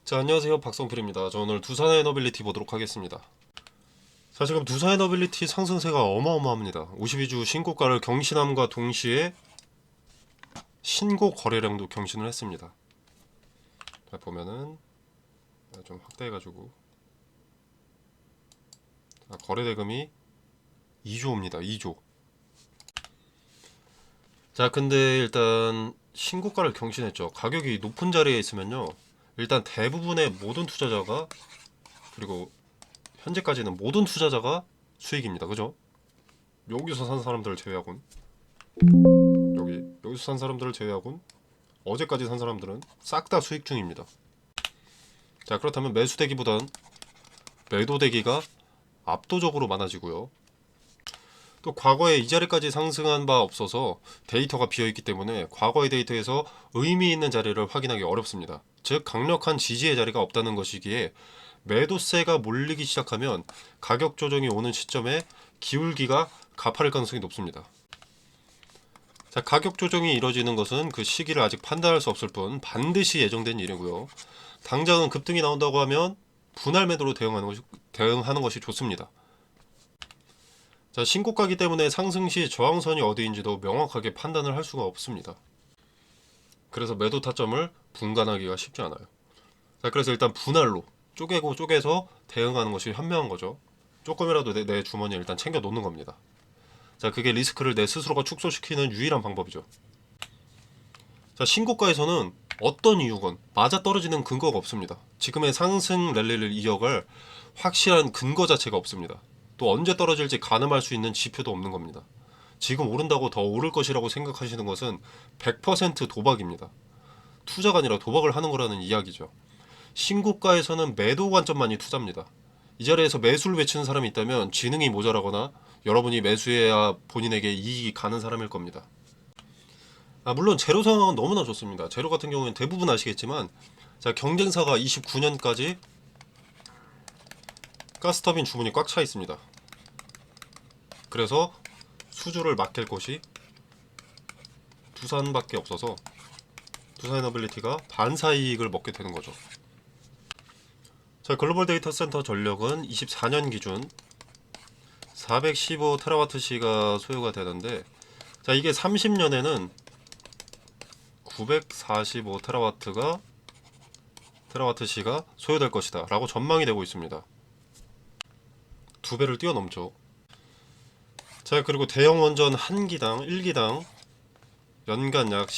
자, 안녕하세요. 박성필입니다. 저 오늘 두산 에너빌리티 보도록 하겠습니다. 자, 지금 두산 에너빌리티 상승세가 어마어마합니다. 52주 신고가를 경신함과 동시에 신고 거래량도 경신을 했습니다. 자, 보면은 좀 확대해가지고 거래 대금이 2조입니다. 2조. 자, 근데 일단 신고가를 경신했죠. 가격이 높은 자리에 있으면요, 일단 대부분의 모든 투자자가, 그리고 현재까지는 모든 투자자가 수익입니다. 그죠? 여기서 산 사람들을 제외하곤, 여기서 산 사람들을 제외하곤 어제까지 산 사람들은 싹 다 수익 중입니다. 자, 그렇다면 매수 대기보단 매도 대기가 압도적으로 많아지고요. 또 과거에 이 자리까지 상승한 바 없어서 데이터가 비어있기 때문에 과거의 데이터에서 의미 있는 자리를 확인하기 어렵습니다. 즉 강력한 지지의 자리가 없다는 것이기에 매도세가 몰리기 시작하면 가격 조정이 오는 시점에 기울기가 가파를 가능성이 높습니다. 자, 가격 조정이 이뤄지는 것은 그 시기를 아직 판단할 수 없을 뿐 반드시 예정된 일이고요. 당장은 급등이 나온다고 하면 분할 매도로 대응하는 것이 좋습니다. 자, 신고가기 때문에 상승 시 저항선이 어디인지도 명확하게 판단을 할 수가 없습니다. 그래서 매도 타점을 분간하기가 쉽지 않아요. 자, 그래서 일단 분할로 쪼개서 대응하는 것이 현명한 거죠. 조금이라도 내 주머니에 일단 챙겨 놓는 겁니다. 자, 그게 리스크를 내 스스로가 축소시키는 유일한 방법이죠. 자, 신고가에서는 어떤 이유건 맞아떨어지는 근거가 없습니다. 지금의 상승 랠리를 이어갈 확실한 근거 자체가 없습니다. 또 언제 떨어질지 가늠할 수 있는 지표도 없는 겁니다. 지금 오른다고 더 오를 것이라고 생각하시는 것은 100% 도박입니다. 투자가 아니라 도박을 하는 거라는 이야기죠. 신고가에서는 매도 관점만이 투자입니다. 이 자리에서 매수를 외치는 사람이 있다면 지능이 모자라거나 여러분이 매수해야 본인에게 이익이 가는 사람일 겁니다. 물론 제로 상황은 너무나 좋습니다. 제로 같은 경우는 대부분 아시겠지만, 자, 경쟁사가 29년까지 가스터빈 주문이 꽉 차 있습니다. 그래서 수주를 맡길 곳이 두산밖에 없어서 두산에너빌리티가 반사이익을 먹게 되는 거죠. 자, 글로벌 데이터 센터 전력은 24년 기준 415TWh가 소요가 되는데, 자, 이게 30년에는 945TWh가 소요될 것이다 라고 전망이 되고 있습니다. 두 배를 뛰어넘죠. 자, 그리고 대형 원전 1기당 연간 약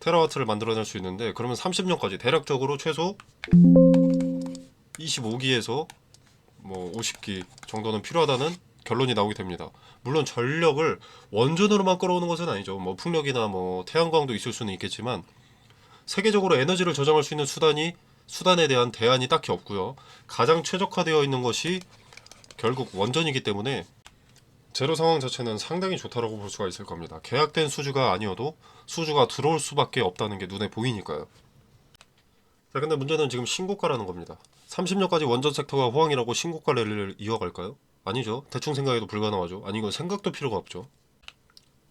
10TW를 만들어낼 수 있는데, 그러면 30년까지 대략적으로 최소 25기에서 뭐 50기 정도는 필요하다는 결론이 나오게 됩니다. 물론 전력을 원전으로만 끌어오는 것은 아니죠. 뭐 풍력이나 뭐 태양광도 있을 수는 있겠지만, 세계적으로 에너지를 저장할 수 있는 수단에 대한 대안이 딱히 없고요. 가장 최적화되어 있는 것이 결국 원전이기 때문에 제로 상황 자체는 상당히 좋다라고 볼 수가 있을 겁니다. 계약된 수주가 아니어도 수주가 들어올 수밖에 없다는 게 눈에 보이니까요. 자, 근데 문제는 지금 신고가라는 겁니다. 30년까지 원전 섹터가 호황이라고 신고가 랠리를 이어갈까요? 아니죠. 대충 생각해도 불가능하죠. 아니, 이건 생각도 필요가 없죠.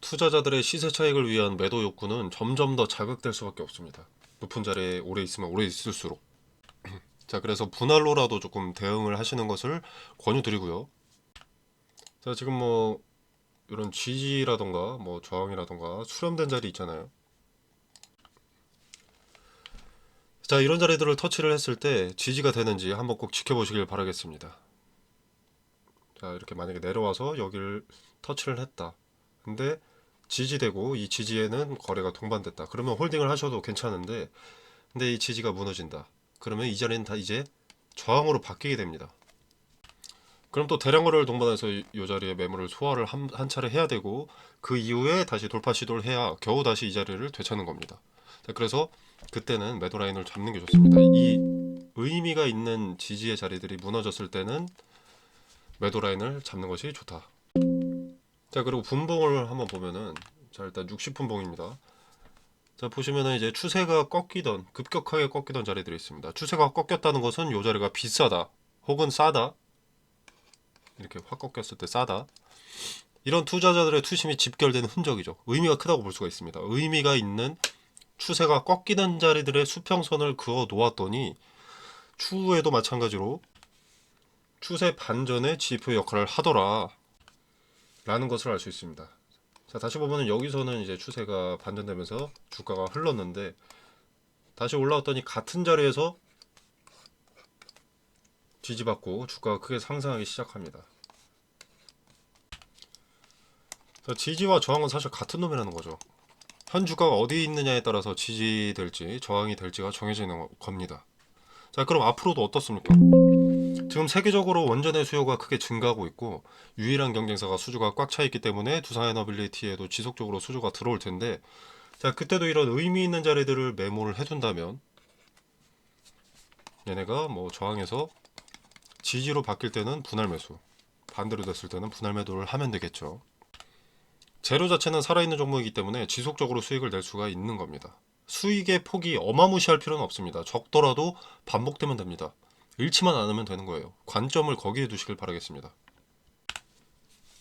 투자자들의 시세 차익을 위한 매도 욕구는 점점 더 자극될 수밖에 없습니다. 높은 자리에 오래 있으면 오래 있을수록. 자, 그래서 분할로라도 조금 대응을 하시는 것을 권유드리고요. 자, 지금 뭐 이런 지지라던가 뭐 저항이라던가 수렴된 자리 있잖아요. 자, 이런 자리들을 터치를 했을 때 지지가 되는지 한번 꼭 지켜보시길 바라겠습니다. 자, 이렇게 만약에 내려와서 여기를 터치를 했다. 근데 지지되고 이 지지에는 거래가 동반됐다. 그러면 홀딩을 하셔도 괜찮은데, 근데 이 지지가 무너진다. 그러면 이 자리는 다 이제 저항으로 바뀌게 됩니다. 그럼 또 대량 거래를 동반해서 이 자리에 매물을 소화를 한 차례 해야 되고, 그 이후에 다시 돌파 시도를 해야 겨우 다시 이 자리를 되찾는 겁니다. 자, 그래서 그때는 매도 라인을 잡는 게 좋습니다. 이 의미가 있는 지지의 자리들이 무너졌을 때는 매도 라인을 잡는 것이 좋다. 자, 그리고 분봉을 한번 보면은, 자, 일단 60분봉입니다. 자, 보시면은 이제 추세가 급격하게 꺾이던 자리들이 있습니다. 추세가 꺾였다는 것은 이 자리가 비싸다 혹은 싸다, 이렇게 확 꺾였을 때 싸다, 이런 투자자들의 투심이 집결되는 흔적이죠. 의미가 크다고 볼 수가 있습니다. 의미가 있는 추세가 꺾이는 자리들의 수평선을 그어 놓았더니 추후에도 마찬가지로 추세 반전의 지표 역할을 하더라 라는 것을 알 수 있습니다. 자, 다시 보면 여기서는 이제 추세가 반전되면서 주가가 흘렀는데 다시 올라왔더니 같은 자리에서 지지받고 주가가 크게 상승하기 시작합니다. 자, 지지와 저항은 사실 같은 놈이라는 거죠. 현 주가가 어디 있느냐에 따라서 지지될지 저항이 될지가 정해지는 겁니다. 자, 그럼 앞으로도 어떻습니까? 지금 세계적으로 원전의 수요가 크게 증가하고 있고 유일한 경쟁사가 수주가 꽉 차 있기 때문에 두산에너빌리티에도 지속적으로 수주가 들어올 텐데, 자, 그때도 이런 의미 있는 자리들을 메모를 해둔다면 얘네가 뭐 저항에서 지지로 바뀔 때는 분할 매수, 반대로 됐을 때는 분할 매도를 하면 되겠죠. 재료 자체는 살아있는 종목이기 때문에 지속적으로 수익을 낼 수가 있는 겁니다. 수익의 폭이 어마무시할 필요는 없습니다. 적더라도 반복되면 됩니다. 잃지만 않으면 되는 거예요. 관점을 거기에 두시길 바라겠습니다.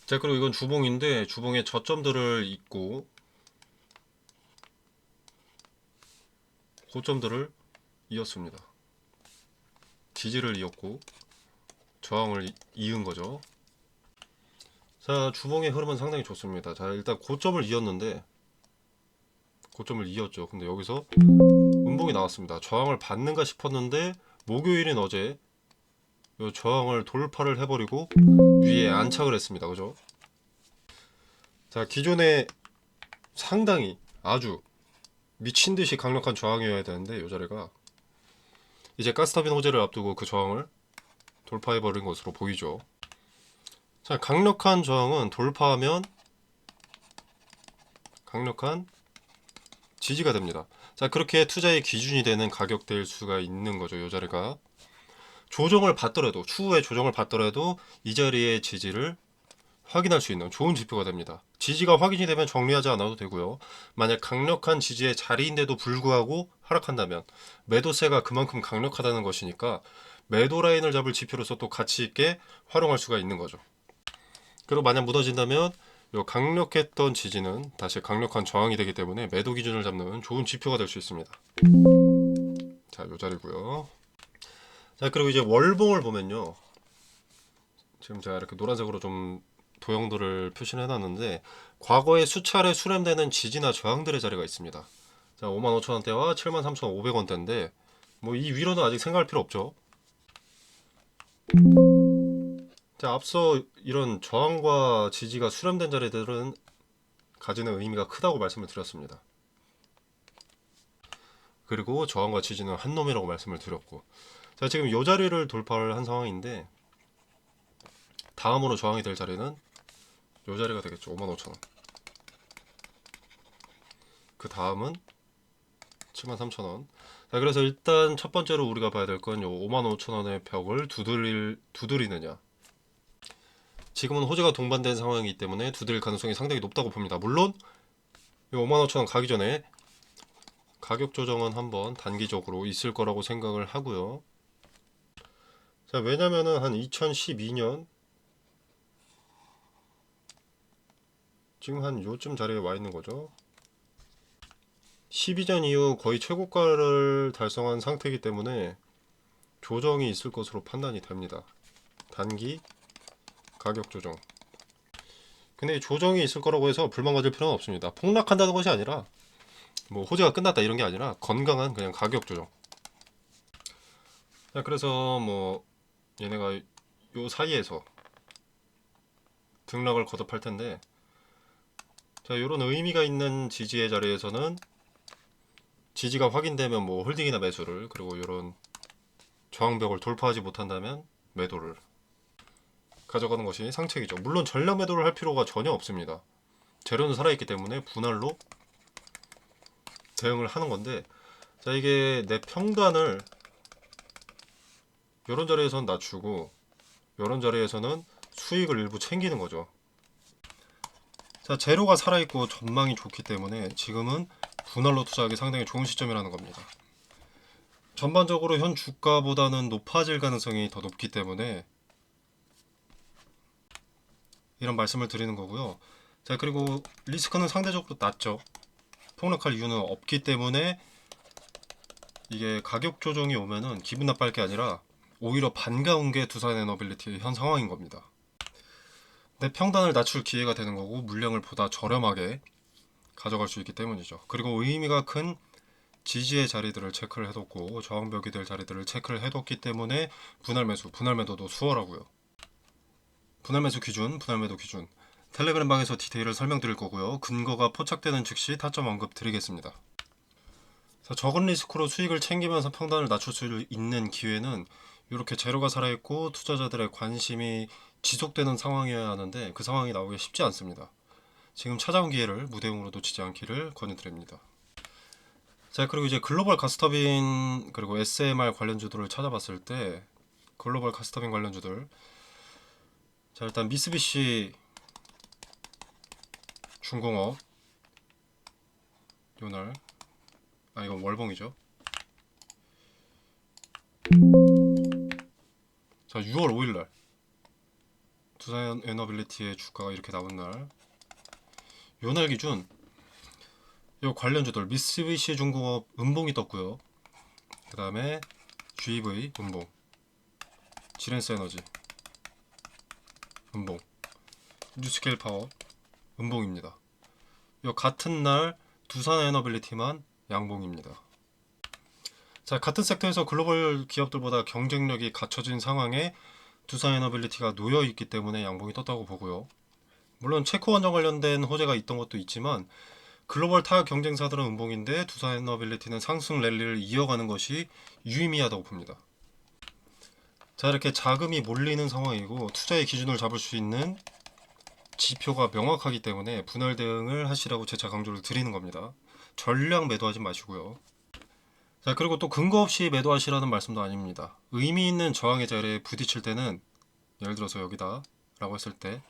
자, 그리고 이건 주봉인데 주봉에 저점들을 잇고 고점들을 이었습니다. 지지를 이었고 저항을 이은 거죠. 자, 주봉의 흐름은 상당히 좋습니다. 자, 일단 고점을 이었는데 고점을 이었죠. 근데 여기서 음봉이 나왔습니다. 저항을 받는가 싶었는데 목요일인 어제 이 저항을 돌파를 해버리고 위에 안착을 했습니다. 그죠? 자, 기존에 상당히 아주 미친듯이 강력한 저항이어야 되는데 이 자리가 이제 가스터빈 호재를 앞두고 그 저항을 돌파해버린 것으로 보이죠. 자, 강력한 저항은 돌파하면 강력한 지지가 됩니다. 자, 그렇게 투자의 기준이 되는 가격대일 수가 있는 거죠. 이 자리가 조정을 받더라도 추후에 조정을 받더라도 이 자리의 지지를 확인할 수 있는 좋은 지표가 됩니다. 지지가 확인이 되면 정리하지 않아도 되고요. 만약 강력한 지지의 자리인데도 불구하고 하락한다면 매도세가 그만큼 강력하다는 것이니까 매도 라인을 잡을 지표로서 또 가치 있게 활용할 수가 있는 거죠. 그리고 만약 무너진다면 요 강력했던 지지는 다시 강력한 저항이 되기 때문에 매도 기준을 잡는 좋은 지표가 될 수 있습니다. 자, 요 자리고요. 자, 그리고 이제 월봉을 보면요. 지금 제가 이렇게 노란색으로 좀 도형들을 표시를 해놨는데 과거에 수차례 수렴되는 지지나 저항들의 자리가 있습니다. 자, 55,000원대와 73,500원대인데 뭐 이 위로는 아직 생각할 필요 없죠. 자, 앞서 이런 저항과 지지가 수렴된 자리들은 가지는 의미가 크다고 말씀을 드렸습니다. 그리고 저항과 지지는 한 놈이라고 말씀을 드렸고, 자, 지금 이 자리를 돌파를 한 상황인데 다음으로 저항이 될 자리는 이 자리가 되겠죠. 55,000원. 그 다음은 73,000원. 자, 그래서 일단 첫 번째로 우리가 봐야 될 건 요 55,000원의 벽을 두드리느냐. 지금은 호재가 동반된 상황이기 때문에 두드릴 가능성이 상당히 높다고 봅니다. 물론 이 55,000원 가기 전에 가격 조정은 한번 단기적으로 있을 거라고 생각을 하고요. 자, 왜냐면은 한 2012년 지금 한 요쯤 자리에 와 있는 거죠. 12년 이후 거의 최고가를 달성한 상태이기 때문에 조정이 있을 것으로 판단이 됩니다. 단기 가격 조정. 근데 이 조정이 있을 거라고 해서 불만 가질 필요는 없습니다. 폭락한다는 것이 아니라 뭐 호재가 끝났다 이런 게 아니라 건강한 그냥 가격 조정. 자, 그래서 뭐 얘네가 요 사이에서 등락을 거듭할 텐데, 자, 요런 의미가 있는 지지의 자리에서는 지지가 확인되면 뭐 홀딩이나 매수를, 그리고 요런 저항벽을 돌파하지 못한다면 매도를 가져가는 것이 상책이죠. 물론 전량 매도를 할 필요가 전혀 없습니다. 재료는 살아있기 때문에 분할로 대응을 하는 건데, 자, 이게 내 평단을 요런 자리에서는 낮추고 요런 자리에서는 수익을 일부 챙기는 거죠. 자, 재료가 살아있고 전망이 좋기 때문에 지금은 분할로 투자하기 상당히 좋은 시점이라는 겁니다. 전반적으로 현 주가보다는 높아질 가능성이 더 높기 때문에 이런 말씀을 드리는 거고요. 자, 그리고 리스크는 상대적으로 낮죠. 폭락할 이유는 없기 때문에 이게 가격 조정이 오면은 기분 나빠할 게 아니라 오히려 반가운 게 두산 에너빌리티의 현 상황인 겁니다. 내 평단을 낮출 기회가 되는 거고 물량을 보다 저렴하게 가져갈 수 있기 때문이죠. 그리고 의미가 큰 지지의 자리들을 체크를 해뒀고 저항벽이 될 자리들을 체크를 해뒀기 때문에 분할 매수, 분할 매도도 수월하고요. 분할 매수 기준, 분할 매도 기준 텔레그램 방에서 디테일을 설명드릴 거고요. 근거가 포착되는 즉시 타점 언급 드리겠습니다. 적은 리스크로 수익을 챙기면서 평단을 낮출 수 있는 기회는 이렇게 재료가 살아있고 투자자들의 관심이 지속되는 상황이어야 하는데 그 상황이 나오기 쉽지 않습니다. 지금 찾아온 기회를 무대응으로 놓치지 않기를 권유드립니다. 자, 그리고 이제 글로벌 가스터빈 그리고 SMR 관련주들을 찾아봤을 때 글로벌 가스터빈 관련주들, 자 일단 미쓰비시 중공업 요날, 이건 월봉이죠. 자 6월 5일날 두산 에너빌리티의 주가가 이렇게 나온 날, 요날 기준 요 관련주들 미쓰비시 중공업 음봉이 떴고요. 그 다음에 GV 음봉, 지렌스 에너지 음봉, 뉴스케일 파워 음봉입니다. 요 같은 날 두산 에너빌리티만 양봉입니다. 자, 같은 섹터에서 글로벌 기업들보다 경쟁력이 갖춰진 상황에 두산 에너빌리티가 놓여 있기 때문에 양봉이 떴다고 보고요. 물론 체코 원전 관련된 호재가 있던 것도 있지만 글로벌 타 경쟁사들은 음봉인데 두산 에너빌리티는 상승 랠리를 이어가는 것이 유의미하다고 봅니다. 자, 이렇게 자금이 몰리는 상황이고 투자의 기준을 잡을 수 있는 지표가 명확하기 때문에 분할 대응을 하시라고 재차 강조를 드리는 겁니다. 전량 매도하지 마시고요. 자, 그리고 또 근거 없이 매도하시라는 말씀도 아닙니다. 의미 있는 저항의 자리에 부딪힐 때는, 예를 들어서 여기다 라고 했을 때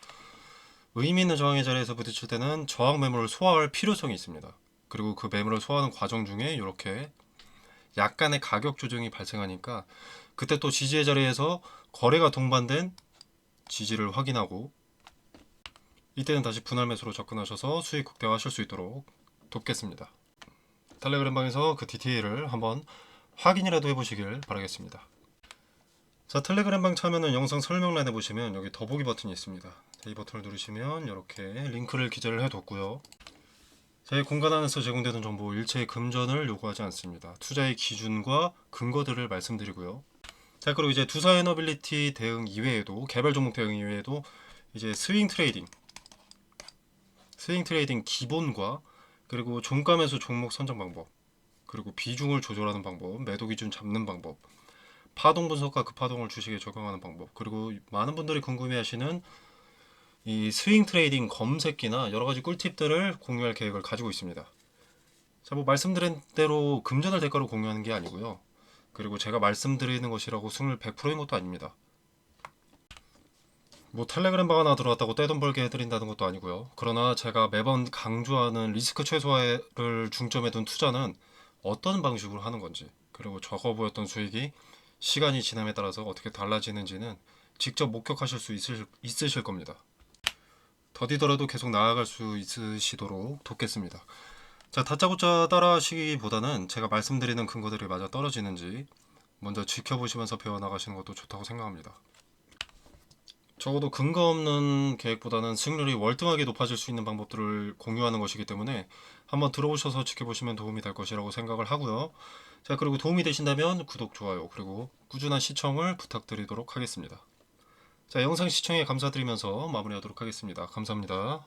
의미 있는 저항의 자리에서 부딪힐 때는 저항 매물을 소화할 필요성이 있습니다. 그리고 그 매물을 소화하는 과정 중에 이렇게 약간의 가격 조정이 발생하니까 그때 또 지지의 자리에서 거래가 동반된 지지를 확인하고 이때는 다시 분할 매수로 접근하셔서 수익 극대화하실 수 있도록 돕겠습니다. 텔레그램 방에서 그 디테일을 한번 확인이라도 해보시길 바라겠습니다. 자, 텔레그램 방 참여는 영상 설명란에 보시면 여기 더보기 버튼이 있습니다. 이 버튼을 누르시면 이렇게 링크를 기재를 해뒀고요. 제 공간 안에서 제공되는 정보 일체의 금전을 요구하지 않습니다. 투자의 기준과 근거들을 말씀드리고요. 자, 그리고 이제 두산 에너빌리티 대응 이외에도, 개별 종목 대응 이외에도 이제 스윙 트레이딩 기본과 그리고 종가 매수 종목 선정 방법, 그리고 비중을 조절하는 방법, 매도 기준 잡는 방법, 파동 분석과 그 파동을 주식에 적용하는 방법, 그리고 많은 분들이 궁금해하시는 이 스윙 트레이딩 검색기나 여러 가지 꿀팁들을 공유할 계획을 가지고 있습니다. 자, 뭐 말씀드린 대로 금전을 대가로 공유하는 게 아니고요. 그리고 제가 말씀드리는 것이라고 승률 100%인 것도 아닙니다. 뭐 텔레그램 방 하나 들어왔다고 떼돈 벌게 해드린다는 것도 아니고요. 그러나 제가 매번 강조하는 리스크 최소화를 중점에 둔 투자는 어떤 방식으로 하는 건지, 그리고 적어 보였던 수익이 시간이 지남에 따라서 어떻게 달라지는지는 직접 목격하실 수 있으실 겁니다. 더디더라도 계속 나아갈 수 있으시도록 돕겠습니다. 자, 다짜고짜 따라 하시기보다는 제가 말씀드리는 근거들이 맞아 떨어지는지 먼저 지켜보시면서 배워나가시는 것도 좋다고 생각합니다. 적어도 근거 없는 계획보다는 수익률이 월등하게 높아질 수 있는 방법들을 공유하는 것이기 때문에 한번 들어오셔서 지켜보시면 도움이 될 것이라고 생각을 하고요. 자, 그리고 도움이 되신다면 구독, 좋아요, 그리고 꾸준한 시청을 부탁드리도록 하겠습니다. 자, 영상 시청에 감사드리면서 마무리하도록 하겠습니다. 감사합니다.